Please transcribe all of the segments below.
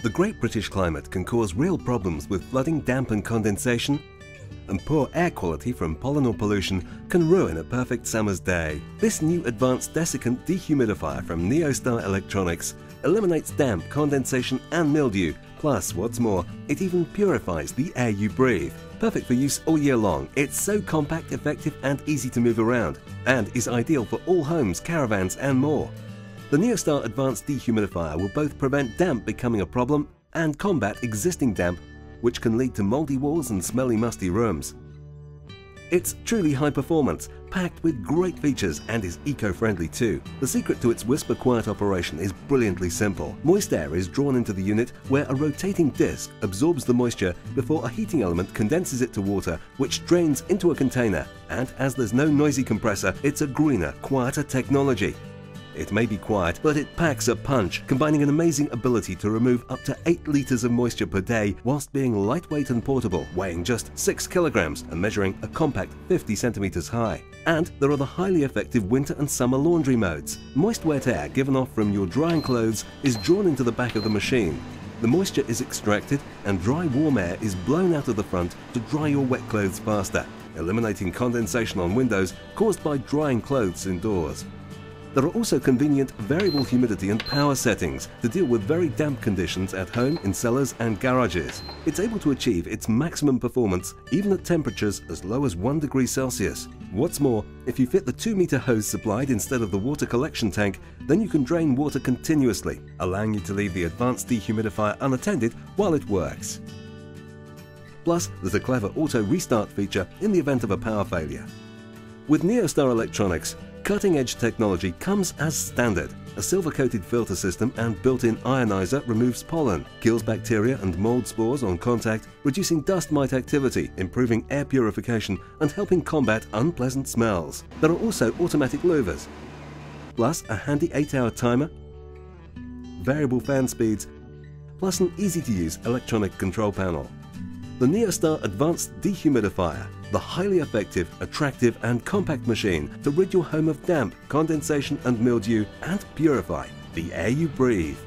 The Great British climate can cause real problems with flooding, damp and condensation, and poor air quality from pollen or pollution can ruin a perfect summer's day. This new advanced Desiccant dehumidifier from Neostar Electronics eliminates damp, condensation and mildew. Plus, what's more, it even purifies the air you breathe. Perfect for use all year long, it's so compact, effective and easy to move around, and is ideal for all homes, caravans and more. The Neostar Advanced Dehumidifier will both prevent damp becoming a problem and combat existing damp, which can lead to mouldy walls and smelly, musty rooms. It's truly high performance, packed with great features and is eco-friendly too. The secret to its whisper-quiet operation is brilliantly simple. Moist air is drawn into the unit where a rotating disc absorbs the moisture before a heating element condenses it to water, which drains into a container. And as there's no noisy compressor, it's a greener, quieter technology. It may be quiet, but it packs a punch, combining an amazing ability to remove up to 8 litres of moisture per day whilst being lightweight and portable, weighing just 6 kilograms and measuring a compact 50 centimeters high. And there are the highly effective winter and summer laundry modes. Moist wet air given off from your drying clothes is drawn into the back of the machine. The moisture is extracted and dry warm air is blown out of the front to dry your wet clothes faster, eliminating condensation on windows caused by drying clothes indoors. There are also convenient variable humidity and power settings to deal with very damp conditions at home, in cellars and garages. It's able to achieve its maximum performance even at temperatures as low as 1 degree Celsius. What's more, if you fit the 2-meter hose supplied instead of the water collection tank, then you can drain water continuously, allowing you to leave the advanced dehumidifier unattended while it works. Plus, there's a clever auto restart feature in the event of a power failure. With Neostar Electronics, cutting-edge technology comes as standard. A silver-coated filter system and built-in Ioniser removes pollen, kills bacteria and mould spores on contact, reducing dust-mite activity, improving air purification and helping combat unpleasant smells. There are also automatic Louvres, plus a handy 8-hour timer, variable fan speeds, plus an easy-to-use electronic control panel. The Neostar Advanced Dehumidifier, the highly effective, attractive and compact machine to rid your home of damp, condensation and mildew and purify the air you breathe.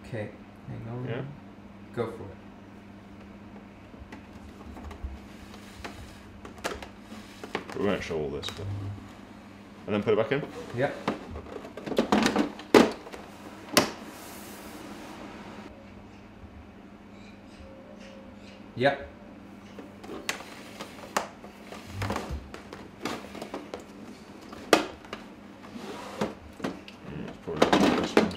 Okay, hang on. Yeah. Go for it. We won't show all this, but... And then put it back in? Yep. Yep. It's probably not this one.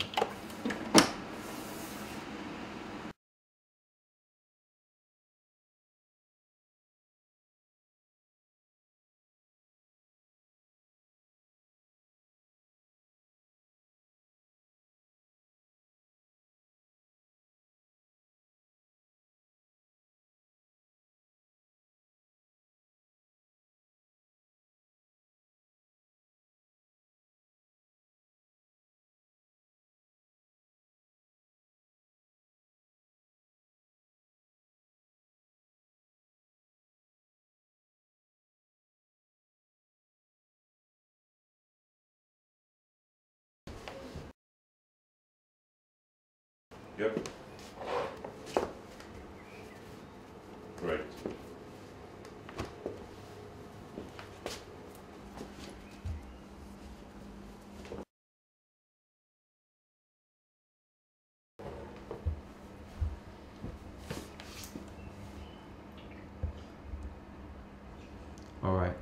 Yep. Great. Alright,